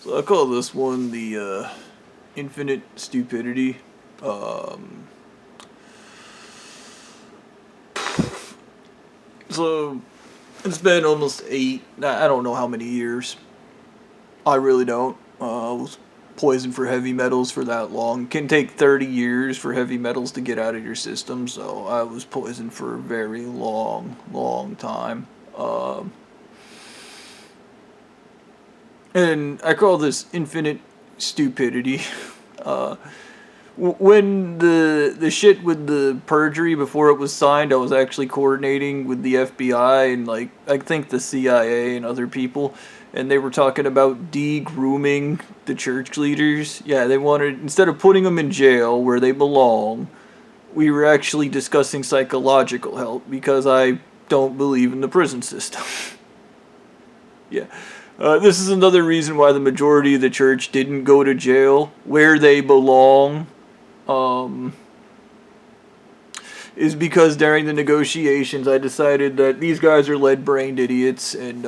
So I call this one the infinite stupidity. So it's been almost eight. I don't know how many years. I really don't. I was poisoned for heavy metals for that long. It can take 30 years for heavy metals to get out of your system. So I was poisoned for a very long, long time. And I call this infinite stupidity. Uh, when the shit with the perjury before it was signed, I was actually coordinating with the FBI and like I think the CIA and other people, and they were talking about de-grooming the church leaders. Yeah, they wanted, instead of putting them in jail where they belong, we were actually discussing psychological help because I don't believe in the prison system. Yeah. This is another reason why the majority of the church didn't go to jail where they belong. Um, is because during the negotiations, I decided that these guys are lead-brained idiots, and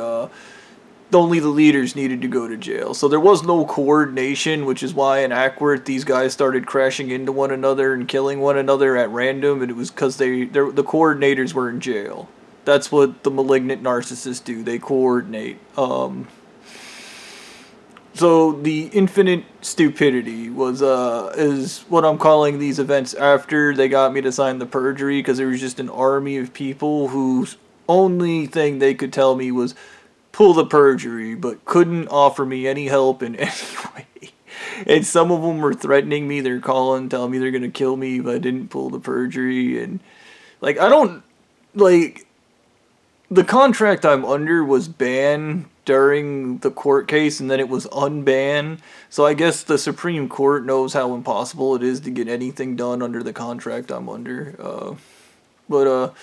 only the leaders needed to go to jail. So there was no coordination, which is why in Ackworth these guys started crashing into one another and killing one another at random, and it was because the coordinators were in jail. That's what the malignant narcissists do. They coordinate. So the infinite stupidity was is what I'm calling these events after they got me to sign the perjury, because there was just an army of people whose only thing they could tell me was pull the perjury, but couldn't offer me any help in any way. And some of them were threatening me. They're calling, telling me they're gonna kill me if I didn't pull the perjury. And like, I don't like, the contract I'm under was banned during the court case, and then it was unbanned. So I guess the Supreme Court knows how impossible it is to get anything done under the contract I'm under. But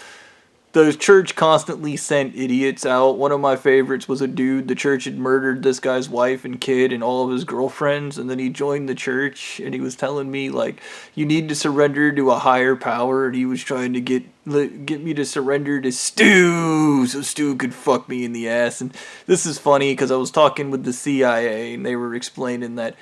the church constantly sent idiots out. One of my favorites was a dude. The church had murdered this guy's wife and kid and all of his girlfriends, and then he joined the church, and he was telling me like, you need to surrender to a higher power, and he was trying to get me to surrender to Stu so Stu could fuck me in the ass. And this is funny because I was talking with the CIA, and they were explaining that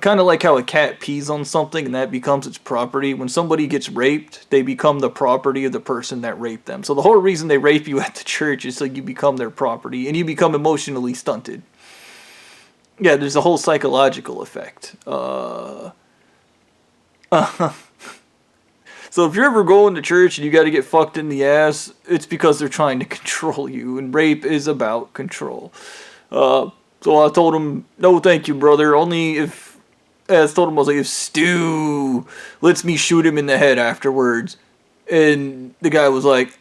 kind of like how a cat pees on something and that becomes its property. When somebody gets raped, they become the property of the person that raped them. So the whole reason they rape you at the church is so you become their property and you become emotionally stunted. Yeah, there's a whole psychological effect. So if you're ever going to church and you got to get fucked in the ass, it's because they're trying to control you, and rape is about control. So I told him, no, thank you, brother. Only if, I told him, I was like, if Stu lets me shoot him in the head afterwards. And the guy was like,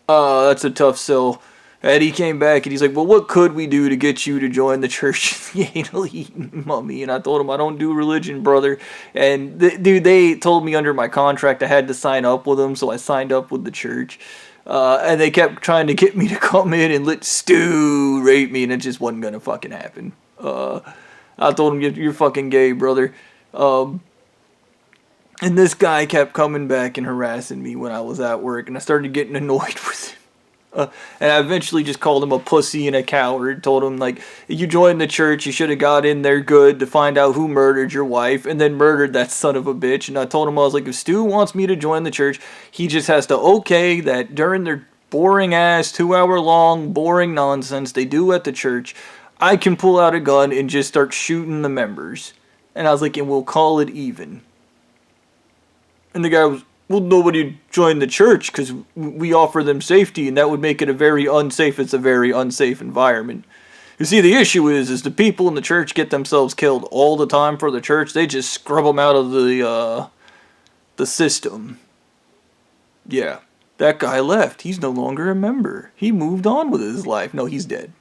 that's a tough sell. And he came back and he's like, well, what could we do to get you to join the church of the anal eating mummy? And I told him, I don't do religion, brother. And dude, they told me under my contract I had to sign up with them, so I signed up with the church. And they kept trying to get me to come in and let Stu rape me, and it just wasn't gonna fucking happen. I told him, you're fucking gay, brother. And this guy kept coming back and harassing me when I was at work, and I started getting annoyed with him. And I eventually just called him a pussy and a coward. Told him, like, you joined the church, you should have got in there good to find out who murdered your wife, and then murdered that son of a bitch. And I told him, I was like, if Stu wants me to join the church, he just has to okay that during their boring ass 2 hour long boring nonsense they do at the church, I can pull out a gun and just start shooting the members. And I was like, and we'll call it even. And the guy was, well, nobody joined the church because we offer them safety, and that would make it a very unsafe. It's a very unsafe environment. You see, the issue is the people in the church get themselves killed all the time for the church. They just scrub them out of the system. Yeah, that guy left. He's no longer a member. He moved on with his life. No, he's dead.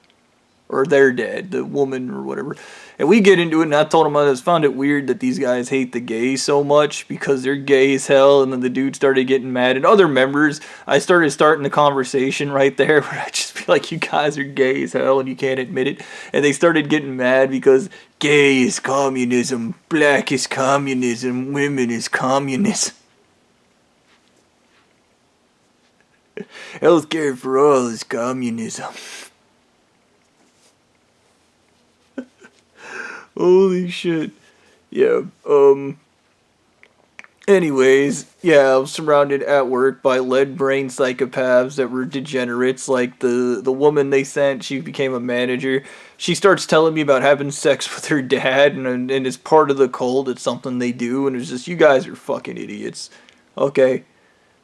Or they're dead, the woman or whatever. And we get into it, and I told him I just found it weird that these guys hate the gays so much because they're gay as hell. And then the dude started getting mad. And other members, I starting the conversation right there where I just be like, you guys are gay as hell and you can't admit it. And they started getting mad because gay is communism, black is communism, women is communism. Healthcare for all is communism. Holy shit. Yeah. Anyways, yeah, I was surrounded at work by lead-brained psychopaths that were degenerates. Like the woman they sent, she became a manager. She starts telling me about having sex with her dad, and it's part of the cult. It's something they do, and it's just, you guys are fucking idiots. Okay,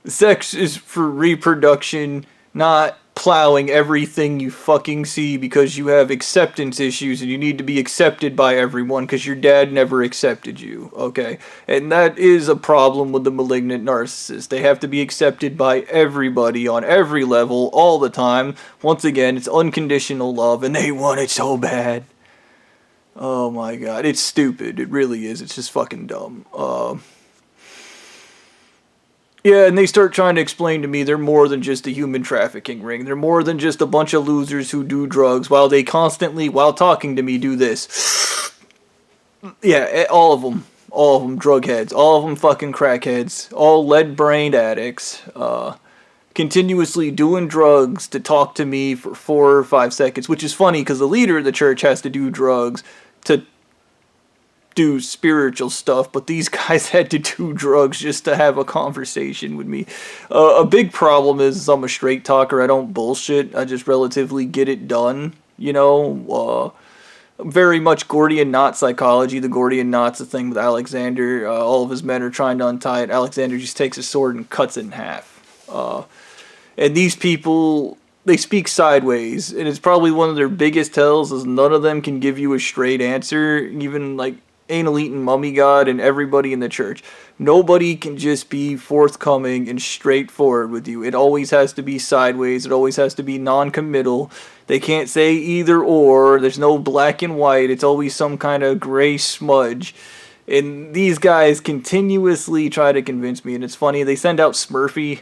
sex is for reproduction, not plowing everything you fucking see because you have acceptance issues and you need to be accepted by everyone because your dad never accepted you, okay? And that is a problem with the malignant narcissist. They have to be accepted by everybody on every level all the time. Once again, it's unconditional love and they want it so bad. Oh my god, it's stupid. It really is. It's just fucking dumb. Yeah, and they start trying to explain to me they're more than just a human trafficking ring. They're more than just a bunch of losers who do drugs while they constantly, while talking to me, do this. Yeah, all of them. All of them drug heads. All of them fucking crackheads. All lead-brained addicts. Continuously doing drugs to talk to me for 4 or 5 seconds, which is funny because the leader of the church has to do drugs to do spiritual stuff, but these guys had to do drugs just to have a conversation with me. A big problem is I'm a straight talker. I don't bullshit. I just relatively get it done. You know, very much Gordian knot psychology. The Gordian knot's a thing with Alexander. All of his men are trying to untie it. Alexander just takes a sword and cuts it in half. And these people, they speak sideways, and it's probably one of their biggest tells is none of them can give you a straight answer, even like Anal Eaten Mummy God and everybody in the church. Nobody can just be forthcoming and straightforward with you. It always has to be sideways. It always has to be non-committal. They can't say either or. There's no black and white. It's always some kind of gray smudge. And these guys continuously try to convince me. And it's funny, they send out Smurfy,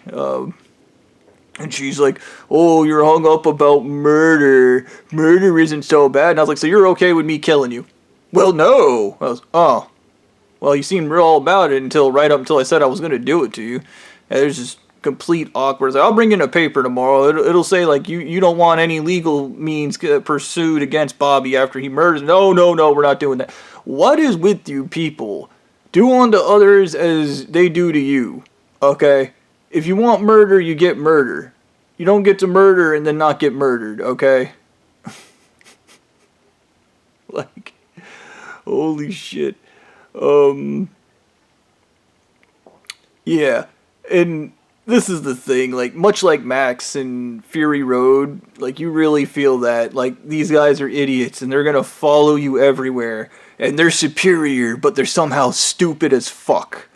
and she's like, oh, you're hung up about murder. Murder isn't so bad. And I was like, so you're okay with me killing you? Well, no. I was, oh. Well, you seemed real all about it until right up until I said I was going to do it to you. And there's just complete awkward. Like, I'll bring in a paper tomorrow. It'll say, like, you don't want any legal means pursued against Bobby after he murders. No, we're not doing that. What is with you people? Do unto others as they do to you. Okay? If you want murder, you get murder. You don't get to murder and then not get murdered, okay? Like, holy shit. Yeah. And this is the thing, like, much like Max and Fury Road, like, you really feel that, like, these guys are idiots and they're gonna follow you everywhere. And they're superior, but they're somehow stupid as fuck.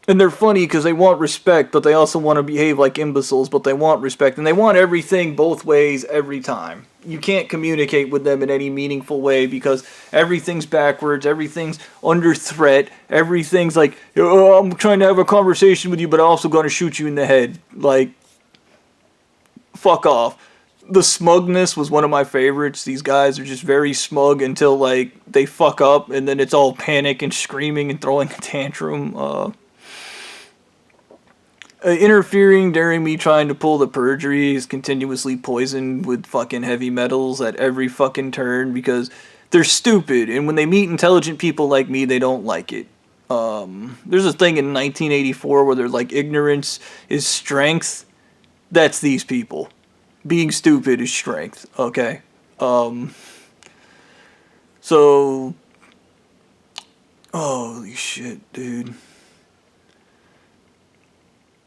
And they're funny because they want respect, but they also want to behave like imbeciles, but they want respect. And they want everything both ways every time. You can't communicate with them in any meaningful way because everything's backwards, everything's under threat, everything's like, oh, I'm trying to have a conversation with you, but I'm also going to shoot you in the head. Like, fuck off. The smugness was one of my favorites. These guys are just very smug until, like, they fuck up, and then it's all panic and screaming and throwing a tantrum. Interfering during me trying to pull the perjury is continuously poisoned with fucking heavy metals at every fucking turn because they're stupid, and when they meet intelligent people like me, they don't like it. There's a thing in 1984 where they're like, ignorance is strength. That's these people. Being stupid is strength, okay? So, holy shit, dude.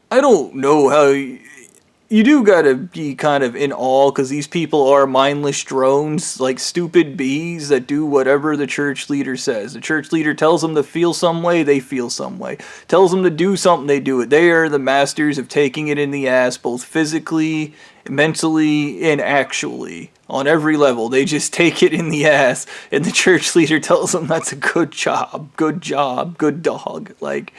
I don't know how you do gotta be kind of in awe because these people are mindless drones, like stupid bees that do whatever the church leader says. The church leader tells them to feel some way, they feel some way. Tells them to do something, they do it. They are the masters of taking it in the ass, both physically, mentally, and actually. On every level, they just take it in the ass, and the church leader tells them that's a good job, good dog. Like,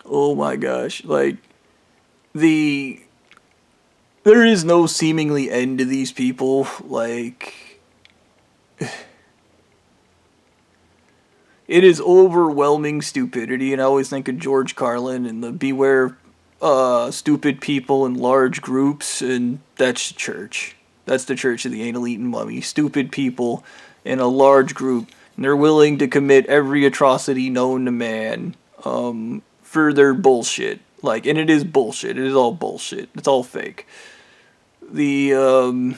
oh my gosh, like, there is no seemingly end to these people, like, it is overwhelming stupidity, and I always think of George Carlin and the Beware stupid people in large groups, and that's church. That's the Church of the Anal Eating Mummy. Stupid people in a large group, and they're willing to commit every atrocity known to man for their bullshit. Like, and it is bullshit. It is all bullshit. It's all fake. The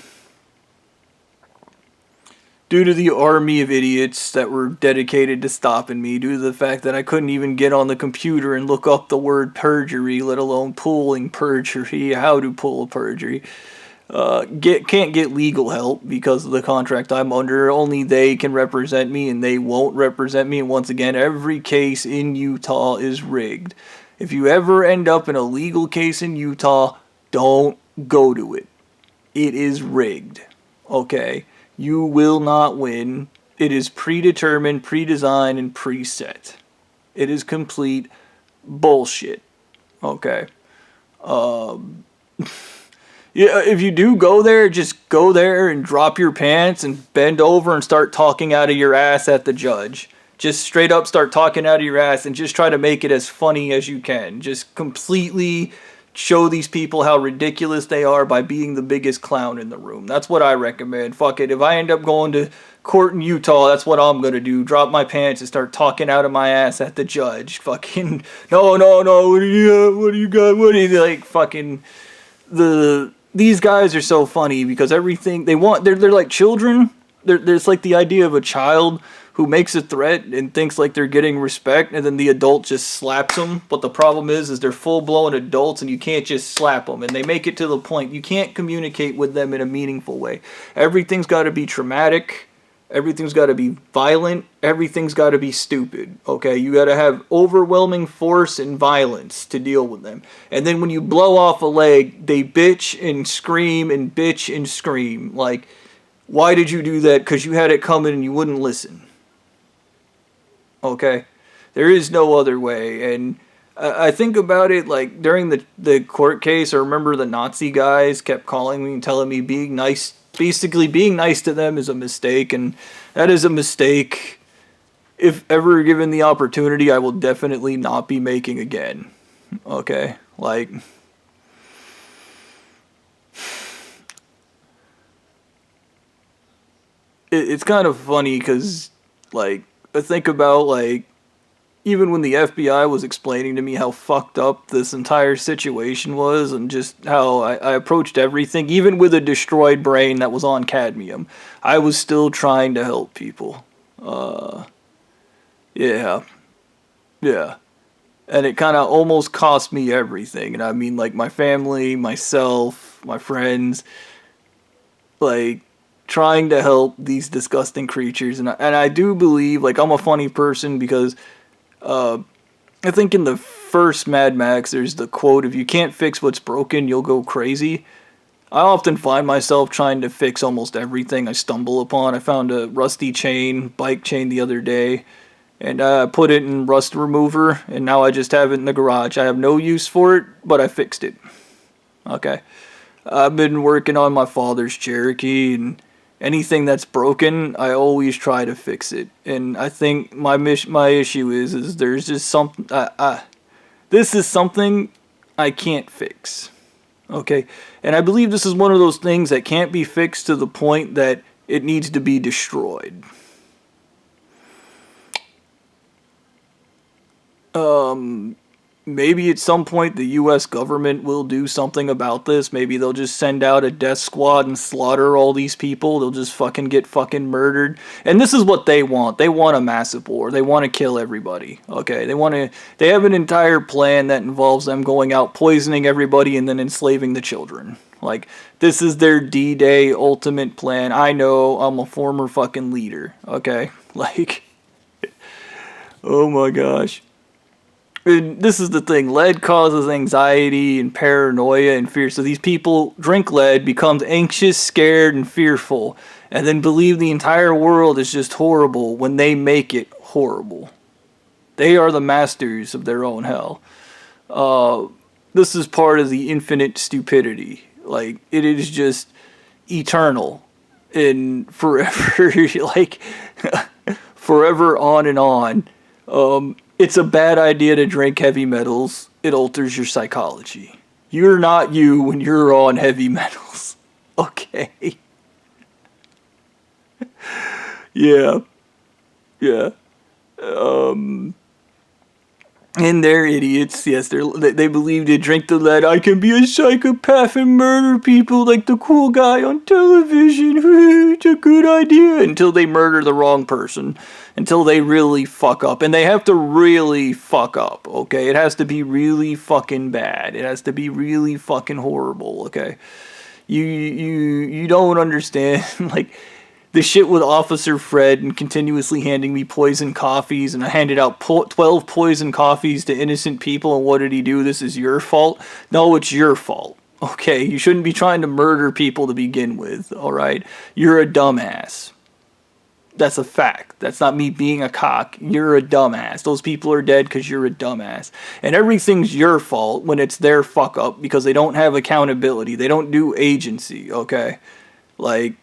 due to the army of idiots that were dedicated to stopping me, due to the fact that I couldn't even get on the computer and look up the word perjury, let alone pulling perjury, how to pull a perjury. Can't get legal help because of the contract I'm under. Only they can represent me, and they won't represent me. And once again, every case in Utah is rigged. If you ever end up in a legal case in Utah, don't go to it. It is rigged. Okay? You will not win. It is predetermined, pre-designed, and preset. It is complete bullshit. Okay? Yeah, if you do go there, just go there and drop your pants and bend over and start talking out of your ass at the judge. Just straight up start talking out of your ass and just try to make it as funny as you can. Just completely show these people how ridiculous they are by being the biggest clown in the room. That's what I recommend. Fuck it. If I end up going to court in Utah, that's what I'm going to do. Drop my pants and start talking out of my ass at the judge. Fucking, no. What do you got? Like, fucking, these guys are so funny because everything they want, they're like children. There's like the idea of a child who makes a threat and thinks like they're getting respect, and then the adult just slaps them. But the problem is they're full-blown adults, and you can't just slap them. And they make it to the point you can't communicate with them in a meaningful way. Everything's got to be traumatic. Everything's got to be violent. Everything's got to be stupid. Okay, you got to have overwhelming force and violence to deal with them. And then when you blow off a leg, they bitch and scream and bitch and scream. Like, why did you do that? Because you had it coming and you wouldn't listen. Okay? There is no other way. And I think about it, like, during the court case, I remember the Nazi guys kept calling me and telling me being nice to them is a mistake, and that is a mistake. If ever given the opportunity, I will definitely not be making again. Okay? Like, it's kind of funny because, like, I think about, like, even when the FBI was explaining to me how fucked up this entire situation was and just how I approached everything, even with a destroyed brain that was on cadmium, I was still trying to help people. Yeah. And it kind of almost cost me everything. And I mean, like, my family, myself, my friends, like, trying to help these disgusting creatures. And I do believe, like, I'm a funny person because I think in the first Mad Max, there's the quote, if you can't fix what's broken, you'll go crazy. I often find myself trying to fix almost everything I stumble upon. I found a rusty bike chain the other day, and I put it in rust remover, and now I just have it in the garage. I have no use for it, but I fixed it. Okay. I've been working on my father's Cherokee, and anything that's broken, I always try to fix it. And I think my issue is there's just something. This is something I can't fix. Okay, and I believe this is one of those things that can't be fixed to the point that it needs to be destroyed. Maybe at some point the U.S. government will do something about this. Maybe they'll just send out a death squad and slaughter all these people. They'll just fucking get fucking murdered. And this is what they want. They want a massive war. They want to kill everybody. Okay, they have an entire plan that involves them going out, poisoning everybody, and then enslaving the children. Like, this is their D-Day ultimate plan. I know, I'm a former fucking leader. Okay? Like, oh my gosh. And this is the thing, lead causes anxiety and paranoia and fear. So these people drink lead, becomes anxious, scared, and fearful, and then believe the entire world is just horrible when they make it horrible. They are the masters of their own hell. This is part of the infinite stupidity. Like, it is just eternal and forever, like, forever on and on. It's a bad idea to drink heavy metals. it alters your psychology. You're not you when you're on heavy metals. Okay. Yeah. Yeah. And they're idiots. Yes, they believe they drink the lead. I can be a psychopath and murder people like the cool guy on television. It's a good idea. Until they murder the wrong person. Until they really fuck up. And they have to really fuck up, okay? It has to be really fucking bad. It has to be really fucking horrible, okay? You don't understand, like, the shit with Officer Fred and continuously handing me poison coffees, and I handed out 12 poison coffees to innocent people, and what did he do? This is your fault? No, it's your fault. Okay, you shouldn't be trying to murder people to begin with, alright? You're a dumbass. That's a fact. That's not me being a cock. You're a dumbass. Those people are dead because you're a dumbass. And everything's your fault when it's their fuck up because they don't have accountability. They don't do agency, okay? Like...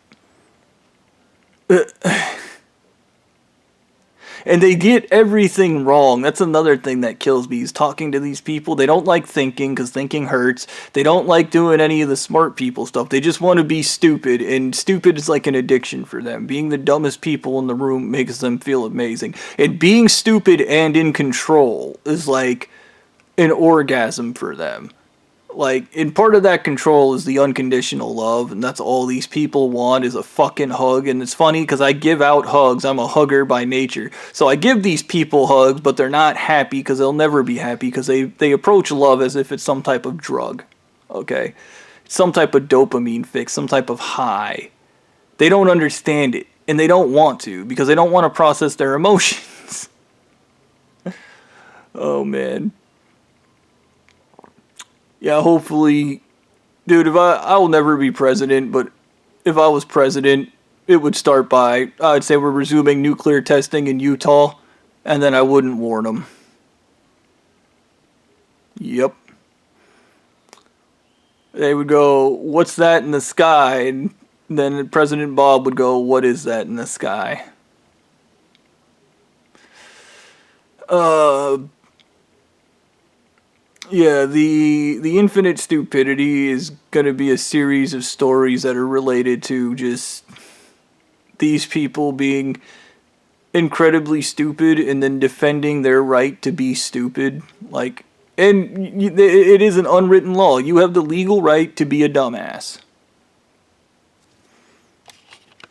And they get everything wrong. That's another thing that kills me, is talking to these people. They don't like thinking because thinking hurts. They don't like doing any of the smart people stuff. They just want to be stupid, and stupid is like an addiction for them. Being the dumbest people in the room makes them feel amazing. And being stupid and in control is like an orgasm for them. Like, and part of that control is the unconditional love, and that's all these people want, is a fucking hug. And it's funny because I give out hugs. I'm a hugger by nature. So I give these people hugs, but they're not happy because they'll never be happy because they approach love as if it's some type of drug. Okay? Some type of dopamine fix, some type of high. They don't understand it, and they don't want to because they don't want to process their emotions. Oh, man. Yeah, hopefully, dude, I will never be president, but if I was president, it would start by, I'd say we're resuming nuclear testing in Utah, and then I wouldn't warn them. Yep. They would go, what's that in the sky? And then President Bob would go, what is that in the sky? Yeah, the infinite stupidity is going to be a series of stories that are related to just these people being incredibly stupid and then defending their right to be stupid. Like, and it is an unwritten law. You have the legal right to be a dumbass.